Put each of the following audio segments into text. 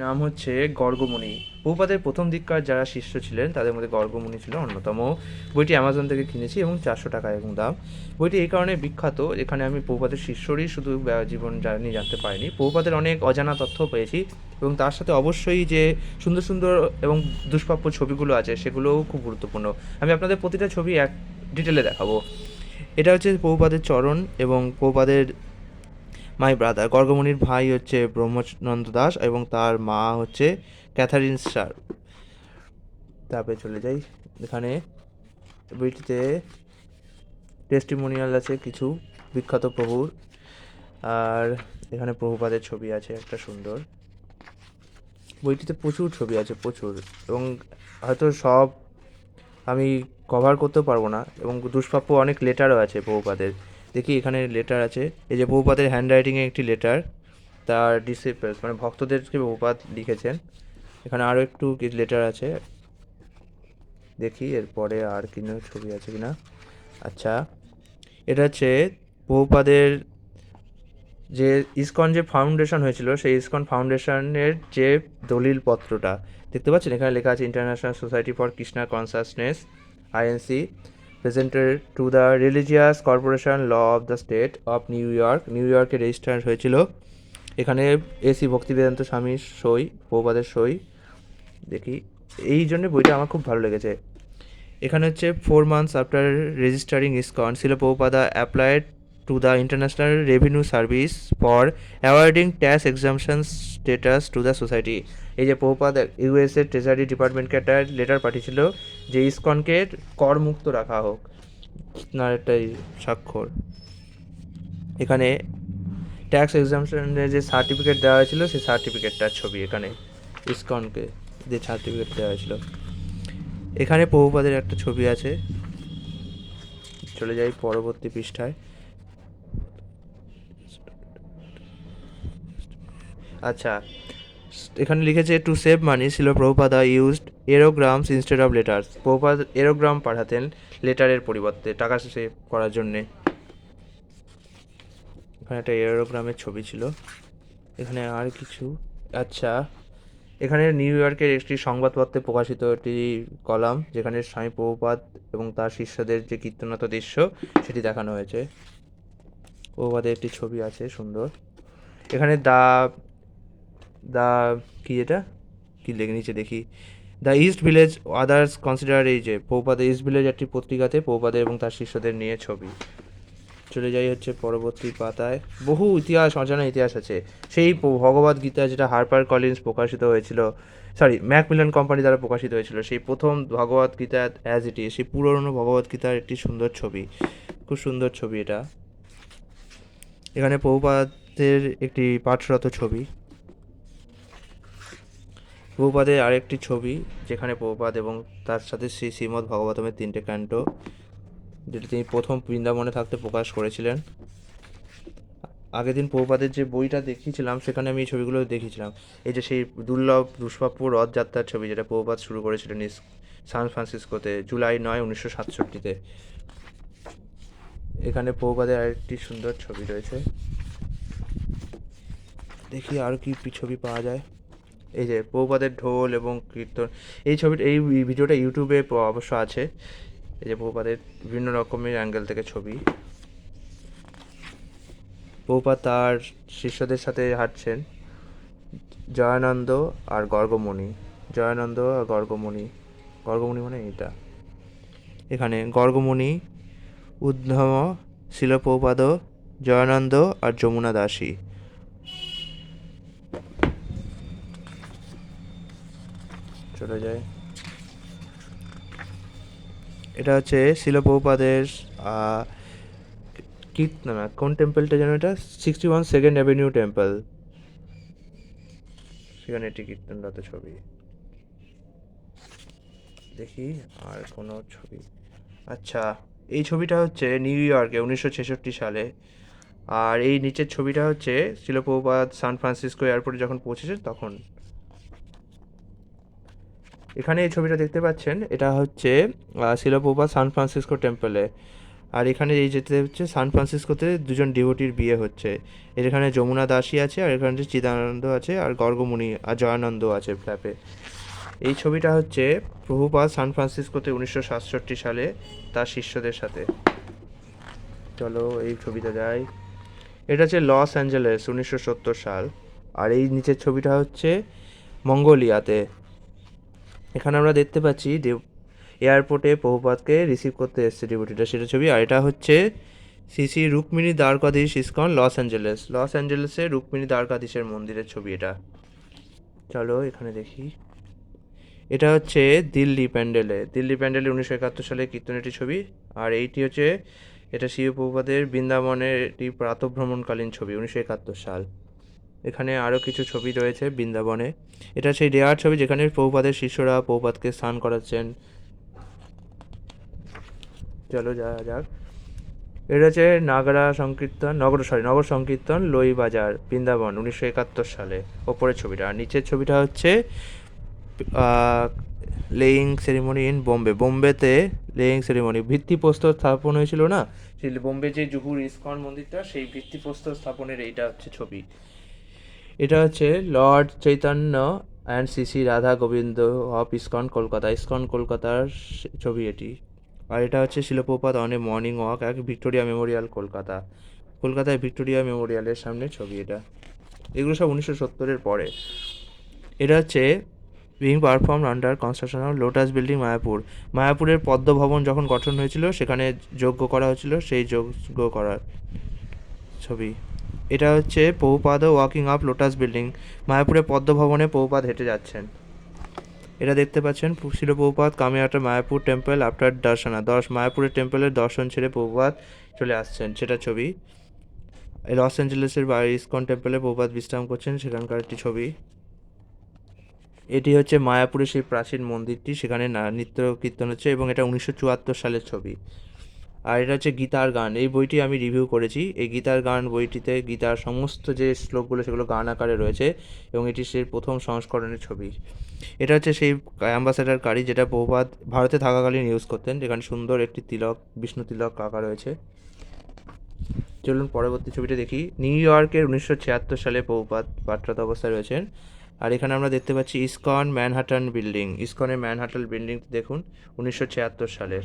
নাম হচ্ছে গর্গমুনি। প্রভুপাদের প্রথম দিককার যারা শিষ্য ছিলেন তাদের মধ্যে গর্গমুনি ছিল অন্যতম। বইটি অ্যামাজন থেকে কিনেছি এবং 400 টাকা এবং দাম। বইটি এই কারণে বিখ্যাত, এখানে আমি প্রভুপাদের শিষ্যরই শুধু জীবন জার্নি জানতে পারিনি, প্রভুপাদের অনেক অজানা তথ্য পেয়েছি এবং তার সাথে অবশ্যই যে সুন্দর সুন্দর এবং দুষ্প্রাপ্য ছবিগুলো আছে সেগুলোও খুব গুরুত্বপূর্ণ। আমি আপনাদের প্রতিটা ছবি এক ডিটেলে দেখাবো। এটা হচ্ছে প্রভুপাদের চরণ এবং প্রভুপাদের মাই ব্রাদার। গর্গমুনির ভাই হচ্ছে ব্রহ্মানন্দ দাস এবং তার মা হচ্ছে ক্যাথারিন স্টার। তারপরে চলে যাই, এখানে বইটিতে টেস্টিমোনিয়াল আছে কিছু বিখ্যাত প্রভুর, আর এখানে প্রভুপাদের ছবি আছে একটা সুন্দর। বইটিতে প্রচুর ছবি আছে, প্রচুর, এবং হয়তো সব আমি কভার করতেও পারবো না, এবং দুষ্প্রাপ্য অনেক লেটারও আছে প্রভুপাদের। দেখি এখানে লেটার আছে, এই যে প্রভুপাদের হ্যান্ডরাইটিংয়ে একটি লেটার, তার ডিসিপলস মানে ভক্তদেরকে প্রভুপাদ লিখেছেন। এখানে আরও একটু লেটার আছে, দেখি এরপরে আর কিনো ছবি আছে কিনা। আচ্ছা, এটা হচ্ছে প্রভুপাদের যে ইসকন যে ফাউন্ডেশন হয়েছিল সেই ইসকন ফাউন্ডেশনের যে দলিলপত্রটা দেখতে পাচ্ছেন, এখানে লেখা আছে international society for Krishna consciousness INC presented to the religious corporation law of the state of New York. নিউ ইয়র্কে রেজিস্টার হয়েছিল। এখানে এসি ভক্তিবেদান্ত স্বামীর সই, প্রভুপাদের সই। দেখি, এই জন্য বইটা আমার খুব ভালো লেগেছে। এখানে হচ্ছে 4 months after registering ISKCON Srila Prabhupada applied to the international revenue service for awarding tax exemption status to the society. এই যে প্রভুপাদ ইউএসএ ট্রেজারি ডিপার্টমেন্টকে একটা লেটার পাঠিয়েছিল যে ইসকনকে করমুক্ত রাখা হোক, আপনার একটা স্বাক্ষর। এখানে ট্যাক্স এক্সামশনের যে সার্টিফিকেট দেওয়া হয়েছিল সেই সার্টিফিকেটটার ছবি, এখানে ইসকনকে যে সার্টিফিকেট দেওয়া হয়েছিল। এখানে প্রভুপাদের একটা ছবি আছে। চলে যাই পরবর্তী পৃষ্ঠায়। আচ্ছা, এখানে লিখেছে টু সেভ মানি ছিল Prabhupada used aerograms instead of letters. Prabhupada aerogram পাঠাতেন লেটারের পরিবর্তে টাকা সেভ করার জন্যে। এখানে একটা এরোগ্রামের ছবি ছিল। এখানে আর কিছু, আচ্ছা, এখানে নিউ ইয়র্কের একটি সংবাদপত্রে প্রকাশিত একটি কলাম যেখানে স্বামী প্রভুপাদ এবং তার শিষ্যদের যে কীর্তনত দৃশ্য সেটি দেখানো হয়েছে। প্রভুপাদের একটি ছবি আছে সুন্দর। এখানে দা দা কি এটা কি লেগে নিচে দেখি, the east village others consider, এই যে প্রভুপাদের ইস্ট ভিলেজ একটি পত্রিকাতে প্রভুপাদের এবং তার শিষ্যদের নিয়ে ছবি। চলে যাই হচ্ছে পরবর্তী পাতায়, বহু ইতিহাস, অজানা ইতিহাস আছে। সেই ভগবদ গীতা যেটা হার্পার কলিন্স প্রকাশিত হয়েছিল, সরি ম্যাকমিলান কোম্পানি দ্বারা প্রকাশিত হয়েছিল, সেই প্রথম ভগবদ গীতা অ্যাজ ইট ইজ, সেই পুরনো ভগবদ গীতার একটি সুন্দর ছবি, খুব সুন্দর ছবি এটা। এখানে প্রভুপাদের একটি পাঠরত ছবি, প্রভুপাদের আরেকটি ছবি যেখানে প্রভুপাদ এবং তার সাথে শ্রী শ্রীমদ্ ভগবতমের 3টে ক্যান্টো, যেটা তিনি প্রথম বৃন্দাবনে থাকতে প্রকাশ করেছিলেন। আগের দিন প্রভুপাদের যে বইটা দেখিয়েছিলাম সেখানে আমি এই ছবিগুলো দেখিয়েছিলাম। এই যে সেই দুর্লভ দুষ্প্রাপ্য রথযাত্রার ছবি যেটা প্রভুপাদ শুরু করেছিলেন সান ফ্রান্সিসকোতে জুলাই 9, 1967-তে। এখানে প্রভুপাদের আরেকটি সুন্দর ছবি রয়েছে। দেখি আর কি ছবি পাওয়া যায়। এই যে প্রভুপাদের ঢোল এবং কীর্তন, এই ছবিটা, এই ভিডিওটা ইউটিউবে অবশ্য আছে। এই যে প্রভুপাদের বিভিন্ন রকমের অ্যাঙ্গেল থেকে ছবি। প্রভুপাদ তার শিষ্যদের সাথে হাঁটছেন, জয়ানন্দ আর গর্গমণি, জয়ানন্দ আর গর্গমণি, গর্গমণি মানে এটা। এখানে গর্গমণি, উদ্ধম, শিলপ্রপাদ, জয়ানন্দ আর যমুনা দাসী। চলে যায়, এটা হচ্ছে শিলপ্রপাদের কীর্তন, কোন টেম্পলটা যেন, এটা 61 সেকেন্ড অ্যাভিনিউ টেম্পল, সেখানে একটি কীর্তনরত ছবি। দেখি আর কোনো ছবি। আচ্ছা, এই ছবিটা হচ্ছে নিউ ইয়র্কে 1966 সালে, আর এই নিচের ছবিটা হচ্ছে শিল প্রভুপাদ সান ফ্রান্সিসকো এয়ারপোর্টে যখন পৌঁছেছেন তখন। এখানে এই ছবিটা দেখতে পাচ্ছেন, এটা হচ্ছে শিল প্রভুপাদ সান ফ্রান্সিসকো টেম্পলে। আর এখানে এই যেতে হচ্ছে সান ফ্রান্সিসকোতে দুজন ডিভোটির বিয়ে হচ্ছে। এখানে যমুনা দাসী আছে, আর এখানে চিদানন্দ আছে, আর গর্গমুনি আর জয়ানন্দ আছে ফ্ল্যাপে। এই ছবিটা হচ্ছে প্রভুপাদ সান ফ্রান্সিসকোতে 1967 সালে তার শিষ্যদের সাথে। চলো এই ছবিটা যাই। এটা হচ্ছে লস অ্যাঞ্জেলেস, 1970 সাল। আর এই নিচের ছবিটা হচ্ছে মঙ্গোলিয়াতে। এখানে আমরা দেখতে পাচ্ছি এয়ারপোর্টে প্রভুপাদকে রিসিভ করতে এসছে ডিভোটিটা, সেটা ছবি। আর এটা হচ্ছে Shri Rukmini Dwarkadhish ISKCON, Los Angeles. লস অ্যাঞ্জেলেসে রুক্মিণী দ্বারকাধীশের মন্দিরের ছবি এটা। চলো এখানে দেখি। এটা হচ্ছে দিল্লি প্যান্ডেলে 1971 সালে কীর্তনেরটি ছবি। আর এইটি হচ্ছে এটা শিব প্রভুপাদের বৃন্দাবনের একটি প্রাতঃভ্রমণকালীন ছবি, 1971 সাল। এখানে আরও কিছু ছবি রয়েছে বৃন্দাবনে। এটা সেই রেয়ার ছবি যেখানে প্রভুপাদের শিষ্যরা প্রভুপাদকে স্নান করাচ্ছেন। চলো যাক। এটা হচ্ছে নগর সংকীর্তন লই বাজার বৃন্দাবন, 1971 সালে ওপরের ছবিটা। আর নিচের ছবিটা হচ্ছে লেয়িং সেরিমনি ইন বোম্বেতে লেয়িং সেরিমনি, ভিত্তিপ্রস্তর স্থাপন হয়েছিল না, সেই বোম্বে যে জুহুর ইস্কন মন্দিরটা, সেই ভিত্তিপ্রস্তর স্থাপনের এইটা হচ্ছে ছবি। এটা হচ্ছে lord Chaitanya and Shri Radha Govinda of ISKCON কলকাতার ছবি এটি। আর এটা হচ্ছে Srila Prabhupada on a morning walk এক ভিক্টোরিয়া মেমোরিয়াল কলকাতায় ভিক্টোরিয়া মেমোরিয়ালের সামনে ছবি এটা। এগুলো সব 1970-এর পরে। এটা হচ্ছে being perform under construction of lotus building মায়াপুরের পদ্ম ভবন যখন গঠন হয়েছিল সেখানে যজ্ঞ করা হয়েছিল, সেই যজ্ঞ করার ছবি। এটা হচ্ছে Prabhupada walking up lotus building, মায়াপুরের পদ্ম ভবনে প্রভুপাদ হেঁটে যাচ্ছেন। এটা দেখতে পাচ্ছেন Srila Prabhupada coming after Mayapur temple after darshana, মায়াপুরের টেম্পলের দর্শন ছেড়ে প্রভুপাদ চলে আসছেন, সেটা ছবি। লস অ্যাঞ্জেলেসের ইস্কন টেম্পলে প্রভুপাদ বিশ্রাম করছেন, সেখানকার একটি ছবি। এটি হচ্ছে মায়াপুরের সেই প্রাচীন মন্দিরটি, সেখানে নৃত্য কীর্তন হচ্ছে, এবং এটা 1974 সালের ছবি। আর এটা হচ্ছে গীতার গান, এই বইটি আমি রিভিউ করেছি। এই গীতার গান বইটিতে গীতার সমস্ত যে শ্লোকগুলো সেগুলো গান আকারে রয়েছে, এবং এটি সেই প্রথম সংস্করণের ছবি। এটা হচ্ছে সেই অ্যাম্বাসেডার গাড়ি যেটা প্রভুপাদ ভারতে থাকাকালীন ইউজ করতেন, যেখানে সুন্দর একটি তিলক, বিষ্ণু তিলক আঁকা রয়েছে। চলুন পরবর্তী ছবিটা দেখি। নিউ ইয়র্কের 1976 সালে প্রভুপাদ পাঠরত অবস্থায় রয়েছেন। আর এখানে আমরা দেখতে পাচ্ছি ইস্কনের ম্যানহাটন বিল্ডিং দেখুন, 1976 সালের।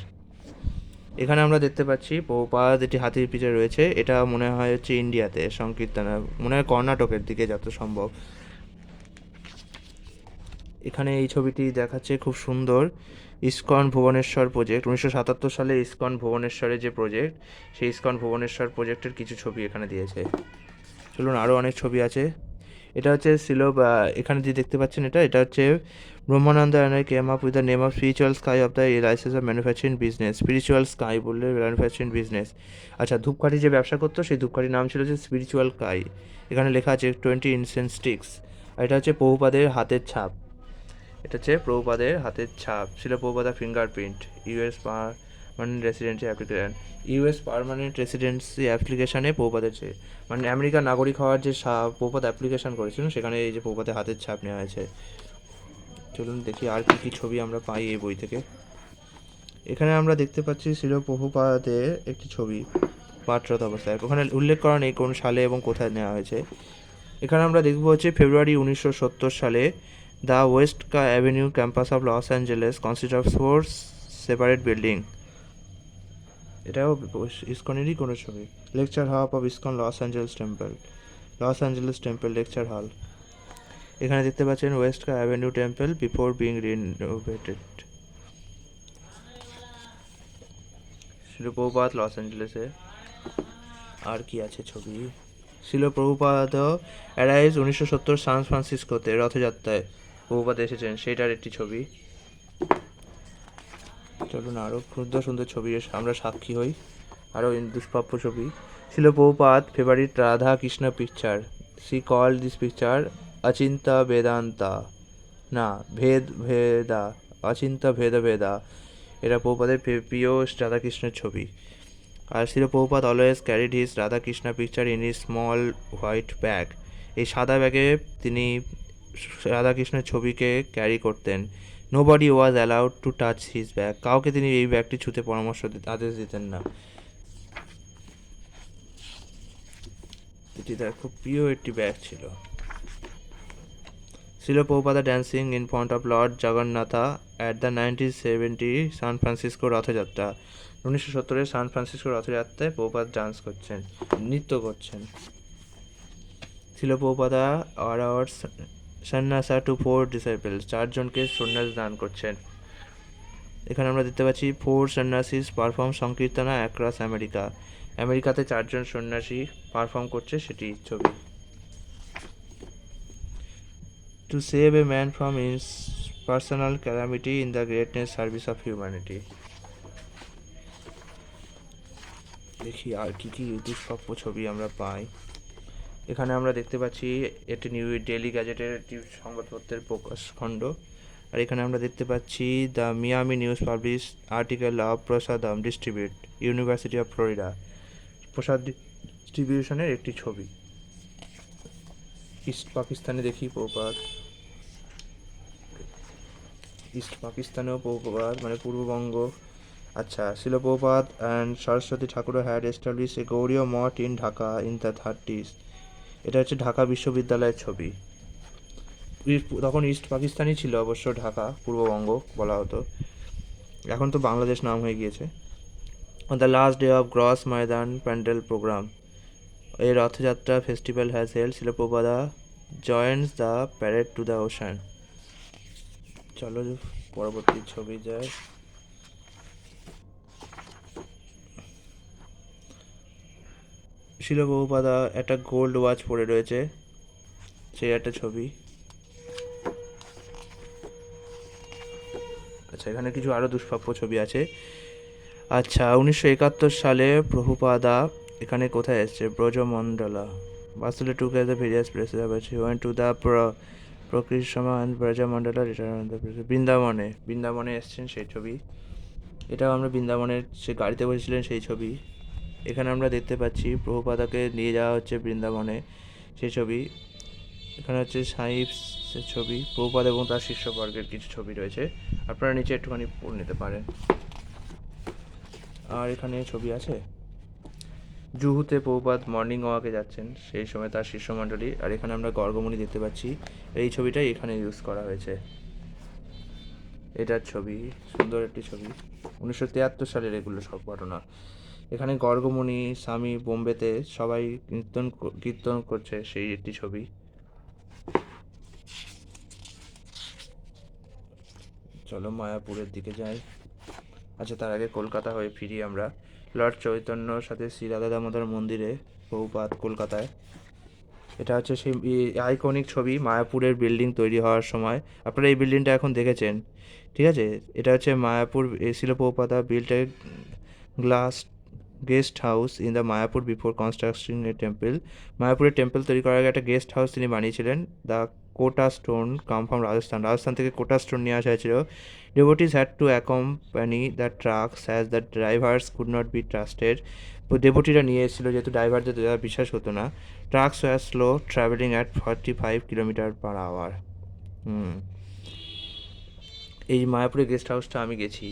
এখানে আমরা দেখতে পাচ্ছি প্রভুপাদ এটি হাতির পিঠে রয়েছে। এটা মনে হয় হচ্ছে ইন্ডিয়াতে সংকীর্তন, মনে হয় কর্ণাটকের দিকে যত সম্ভব। এখানে এই ছবিটি দেখাচ্ছে খুব সুন্দর ইস্কন ভুবনেশ্বর প্রজেক্ট, 1977 সালে ইস্কন ভুবনেশ্বরের যে প্রজেক্ট, সেই ইস্কন ভুবনেশ্বর প্রজেক্টের কিছু ছবি এখানে দিয়েছে। চলুন আরও অনেক ছবি আছে। এটা হচ্ছে এখানে যে দেখতে পাচ্ছেন এটা হচ্ছে Brahmananda and came up with the name of spiritual sky of the licence of manufacturing business. Spiritual sky বললে ম্যানুফ্যাকচারিং বিজনেস। আচ্ছা, ধূপকাঠি যে ব্যবসা করতো সেই ধূপকাঠির নাম ছিল যে স্পিরিচুয়াল স্কাই। এখানে লেখা আছে 20 ইনসেন্স স্টিক্স। আর এটা হচ্ছে প্রভুপাদের হাতের ছাপ। ছিল প্রভুপাদের ফিঙ্গারপ্রিন্ট। ইউএস পার্মানেন্ট রেসিডেন্সি অ্যাপ্লিকেশানে প্রভুপাদের মানে আমেরিকার নাগরিক হওয়ার যে প্রভুপাদ অ্যাপ্লিকেশান করেছিলেন, সেখানে এই যে প্রভুপাদের হাতের ছাপ নেওয়া হয়েছে। চলুন দেখি আর কী ছবি আমরা পাই এই বই থেকে। এখানে আমরা দেখতে পাচ্ছি শিল প্রভুপাদের একটি ছবি পাঠরত অবস্থায়। ওখানে উল্লেখ করা নেই কোন সালে এবং কোথায় নেওয়া হয়েছে। এখানে আমরা দেখব হচ্ছে ফেব্রুয়ারি 1970 সালে the west avenue campus of Los Angeles consist of 4 separate building. এটাও ইস্কনেরই কোনো ছবি। Lecture hall of ISKCON Los Angeles temple lecture hall. এখানে দেখতে পাচ্ছেন west avenue temple before being renovated. Srila Prabhupada loss অ্যাঞ্জেলেসে। আর কি আছে ছবি? শিল প্রভুপাদ অ্যারাইভস 1970 সান ফ্রান্সিসকোতে রথযাত্রায় প্রভুপাদ এসেছেন, সেইটার একটি ছবি। চলুন আরও সুন্দর ছবি আমরা সাক্ষী হই, আরও দুষ্প্রাপ্য ছবি। Srila Prabhupada favourite Radha Krishna picture. See call this picture Achintya Vedanta, না ভেদা অচিন্তা ভেদা। এটা প্রভুপাদের প্রিয় রাধাকৃষ্ণের ছবি। আর শিল Prabhupada always carried his Radhakrishna picture in his small white bag. এই সাদা ব্যাগে তিনি রাধাকৃষ্ণের ছবিকে ক্যারি করতেন। Nobody was allowed to touch his bag. কাউকে তিনি এই ব্যাগটি ছুঁতে আদেশ দিতেন না। এটি তার খুব প্রিয় একটি ব্যাগ ছিল। Srila Prabhupada dancing in front of lord Jagannatha at the 1970 San Francisco Rathayatra. 1970 San Francisco রথযাত্রায় প্রভুপাদ ডান্স করছেন, নৃত্য করছেন। Srila Prabhupada orders sannyasa to 4 disciples, 4 জনকে সন্ন্যাস দান করছেন। এখানে আমরা দেখতে পাচ্ছি 4 সন্ন্যাসিস পারফর্ম সংকীর্তনা অ্যাক্রস আমেরিকা। আমেরিকাতে 4 জন সন্ন্যাসী পারফর্ম করছে, সেটি ছবি। To save a man from his personal calamity in the greatness service of humanity. দেখি আর কি কি দুষ্প্রাপ্য ছবি আমরা পাই। এখানে আমরা দেখতে পাচ্ছি এটি নিউ ডেইলি গ্যাজেটের একটি সংবাদপত্রের প্রকাশ খণ্ড। আর এখানে আমরা দেখতে পাচ্ছি the Miami news publish article of prasadam distribute university of Florida. Prasad ডিস্ট্রিবিউশনের একটি ছবি। ইস্ট পাকিস্তানে দেখি প্রপাত, ইস্ট পাকিস্তানেও প্রপাত মানে পূর্ববঙ্গ। আচ্ছা, Srila Prabhupada and Saraswati Thakur had establish a Gaudiya Math in Dhaka in the 30s। এটা হচ্ছে ঢাকা বিশ্ববিদ্যালয়ের ছবি। তখন ইস্ট পাকিস্তানই ছিল অবশ্য, ঢাকা পূর্ববঙ্গ বলা হতো, এখন তো বাংলাদেশ নাম হয়ে গিয়েছে। On the last day of Cross Maidan pandal programme, এই Rathayatra festival has held. Srila Prabhupada joins the parade to the ocean. চলো পরবর্তী ছবি যায়। শিল প্রভুপাদা একটা গোল্ড ওয়াচ পরে রয়েছে, সেই একটা ছবি। আচ্ছা, এখানে কিছু আরও দুষ্প্রাপ্য ছবি আছে। আচ্ছা, 1971 সালে প্রভুপাদা এখানে কোথায় এসছে? ব্রজমন্ডলা। বাসুলে took us the various places went to the প্রকৃষ্মা অ্যান্ড ব্রজমন্ডলা রিটার্ন দ্য বৃন্দাবনে এসছেন, সেই ছবি। এটাও আমরা বৃন্দাবনের সে গাড়িতে বসেছিলেন সেই ছবি। এখানে আমরা দেখতে পাচ্ছি প্রভুপাদাকে নিয়ে যাওয়া হচ্ছে বৃন্দাবনে, সেই ছবি। এখানে হচ্ছে সাইপসের ছবি, প্রভুপাদ এবং তার শিষ্যবর্গের কিছু ছবি রয়েছে, আপনারা নিচে একটুখানি পড়ে নিতে পারেন। আর এখানে ছবি আছে জুহুতে প্রভুপাদ মর্নিং ওয়াকে যাচ্ছেন, সেই সময় তার শিষ্যমণ্ডলী। আর এখানে আমরা গর্গমণি দেখতে পাচ্ছি, এই ছবিটাই এখানে ইউজ করা হয়েছে। এটার ছবি, সুন্দর একটি ছবি, 1973 সালের এগুলো সব ঘটনা। এখানে গর্গমণি স্বামী বোম্বেতে সবাই কীর্তন করছে, সেই একটি ছবি। চলো মায়াপুরের দিকে যাই। আচ্ছা, তার আগে কলকাতা হয়ে ফিরি আমরা। লর্ড চৈতন্যর সাথে শ্রী রাধা দামোদর মন্দিরে প্রভুপাদ কলকাতায়। এটা হচ্ছে সেই আইকনিক ছবি মায়াপুরের বিল্ডিং তৈরি হওয়ার সময়। আপনারা এই বিল্ডিংটা এখন দেখেছেন, ঠিক আছে? এটা হচ্ছে Mayapur Srila Prabhupada built a glass guest house in the Mayapur before construction a temple. মায়াপুরের টেম্পল তৈরি করার আগে একটা গেস্ট হাউস তিনি বানিয়েছিলেন। The Kota stone come from Rajasthan থেকে কোটা স্টোন নিয়ে আসা হয়েছিল। Devotees had to accompany the trucks as the drivers could not be trusted. ডেভোটিরা নিয়ে এসেছিলো যেহেতু ড্রাইভারদের দ্বারা বিশ্বাস হতো না। Trucks were slow travelling at 45 km/h। এই মায়াপুরের গেস্ট হাউসটা আমি গেছি,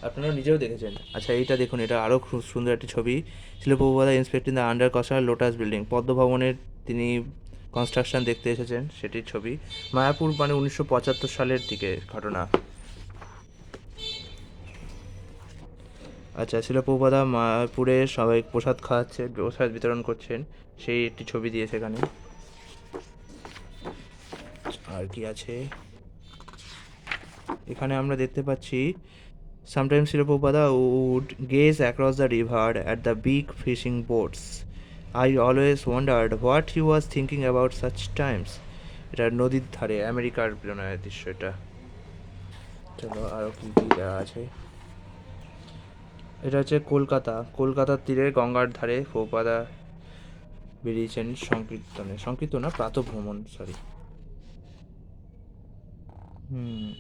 আপনারা নিজেও দেখেছেন। আচ্ছা, এইটা দেখুন, এটা আরও খুব সুন্দর একটি ছবি। Srila Prabhupada inspecting the under construction lotus building, পদ্মভবনের তিনি কনস্ট্রাকশন দেখতে এসেছেন, সেটির ছবি। মায়াপুর মানে 1975 সালের দিকে ঘটনা। আচ্ছা, শিল প্রভুপাদা মায়াপুরে সবাই প্রসাদ খাওয়াচ্ছে, প্রসাদ বিতরণ করছেন, সেই একটি ছবি দিয়েছে এখানে। আর কি আছে এখানে আমরা দেখতে পাচ্ছি, sometimes Srila Prabhupada would gaze across the river at the big fishing boats. I always wondered what he was thinking about such times. এটা নদীর ধারে আমেরিকার বিনয়ের দৃশ্য এটা। চলো আরও কী কী দেওয়া আছে। এটা হচ্ছে কলকাতার তীরে গঙ্গার ধারে প্রভুপাদা বেরিয়েছেন সংকীর্তন না প্রাতঃভ্রমণ, সরি।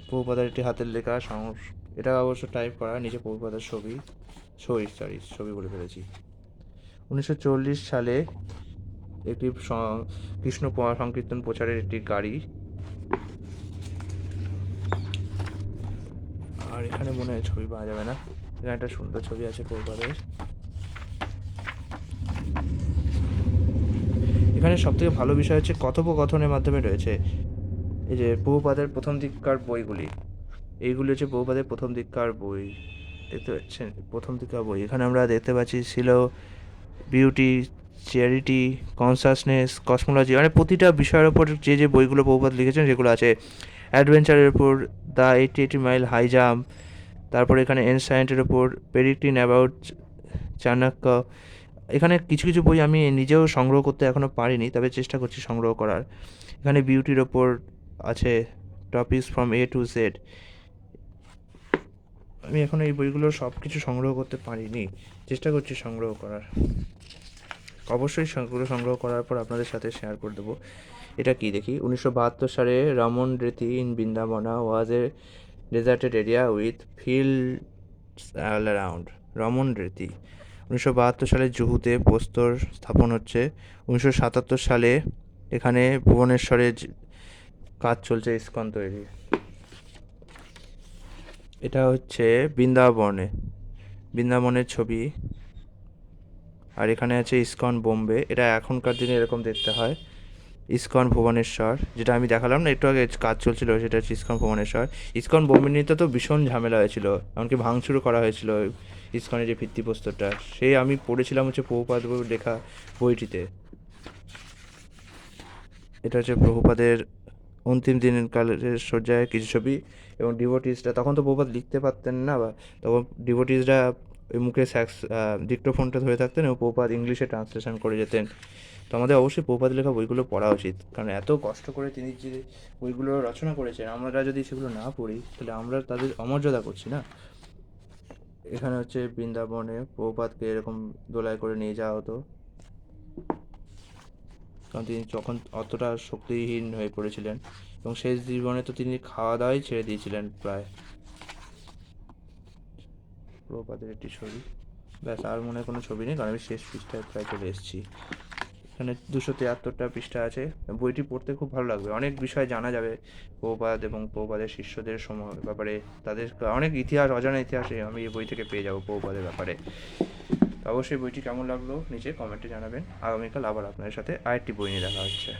প্রভুপাদার একটি হাতের লেখা এটা অবশ্য টাইপ করা, নিচে প্রভুপাদার ছবি বলে ফেলেছি। 1940 সালে একটি কৃষ্ণ সংকীর্তন প্রচারের একটি গাড়ি। আর এখানে মনে হয় ছবি পাওয়া যাবে না, এখানে একটা সুন্দর ছবি আছে প্রভুপাদের। এখানে সবথেকে ভালো বিষয় হচ্ছে কথোপকথনের মাধ্যমে রয়েছে। এই যে প্রভুপাদের প্রথম দিককার বইগুলি, এইগুলি হচ্ছে প্রভুপাদের প্রথম দিককার বই, দেখতে পাচ্ছেন প্রথম দিককার বই। এখানে আমরা দেখতে পাচ্ছি ছিল বিউটি, চ্যারিটি, কনসাসনেস, কসমোলজি, মানে প্রতিটা বিষয়ের ওপর যে যে বইগুলো প্রভুপাদ লিখেছেন সেগুলো আছে। অ্যাডভেঞ্চারের ওপর দ্য 80 মাইল হাই জাম্প, তারপর এখানে এনসাইন্টের ওপর প্রেডিক্টিং অ্যাবাউট চাণক্য। এখানে কিছু কিছু বই আমি নিজেও সংগ্রহ করতে এখনও পারিনি, তবে চেষ্টা করছি সংগ্রহ করার। এখানে বিউটির ওপর আছে topics from A to Z. আমি এখন এই বইগুলো সব কিছু সংগ্রহ করতে পারিনি, চেষ্টা করছি সংগ্রহ করার। অবশ্যই সেগুলো সংগ্রহ করার পর আপনাদের সাথে শেয়ার করে দেবো। এটা কি দেখি, 1972 সালে Raman Reti in Vrindavana was a deserted area with fields all around. Raman Reti 1972 সালে জুহুতে প্রস্তর স্থাপন হচ্ছে। 1977 সালে এখানে ভুবনেশ্বরে কাজ চলছে ইস্কন তৈরি। এটা হচ্ছে বৃন্দাবনের ছবি। আর এখানে আছে ইস্কন বোম্বে, এটা এখনকার দিনে এরকম দেখতে হয়। ইস্কন ভুবনেশ্বর, যেটা আমি দেখালাম না একটু আগে কাজ চলছিল, সেটা হচ্ছে ইস্কন ভুবনেশ্বর। ইস্কন বোম্বে নিতে তো ভীষণ ঝামেলা হয়েছিল, এমনকি ভাঙচুরও করা হয়েছিল ইস্কনের যে ভিত্তিপ্রস্তরটা, সেই আমি পড়েছিলাম হচ্ছে প্রভুপাদ লেখা বইটিতে। এটা হচ্ছে প্রভুপাদের অন্তিম দিন কালের শয্যায় কিছু ছবি। এবং ডিভোটিসরা, তখন তো প্রভুপাদ লিখতে পারতেন না, বা তখন ডিভোটিসরা ওই মুখে ডিক্টোফোনটা ধরে থাকতেন এবং প্রভুপাদ ইংলিশে ট্রান্সলেশন করে যেতেন। তো আমাদের অবশ্যই প্রভুপাদ লেখা বইগুলো পড়া উচিত, কারণ এত কষ্ট করে তিনি যে বইগুলো রচনা করেছেন, আমরা যদি সেগুলো না পড়ি তাহলে আমরা তাদের অমর্যাদা করছি না। এখানে হচ্ছে বৃন্দাবনে প্রভুপাদকে এরকম দোলায় করে নিয়ে যাওয়া হতো, কারণ তিনি তখন অতটা শক্তিহীন হয়ে পড়েছিলেন, এবং শেষ জীবনে তো তিনি খাওয়া দাওয়াই ছেড়ে দিয়েছিলেন প্রায়। প্রভুপাদের একটি ছবি, ব্যাস আর মনে হয় কোনো ছবি নেই, কারণ আমি শেষ পৃষ্ঠায় প্রায় চলে এসেছি। এখানে 273টা পৃষ্ঠা আছে। বইটি পড়তে খুব ভালো লাগবে, অনেক বিষয় জানা যাবে প্রভুপাদ এবং প্রভুপাদের শিষ্যদের সময় ব্যাপারে, তাদের অনেক ইতিহাস, অজানা ইতিহাসে আমি এই বই থেকে পেয়ে যাবো প্রভুপাদের ব্যাপারে। তো অবশ্যই বইটি কেমন লাগলো নিচে কমেন্টে জানাবেন। আগামীকাল আবার আপনাদের সাথে আরেকটি বই নিয়ে দেখা হচ্ছে।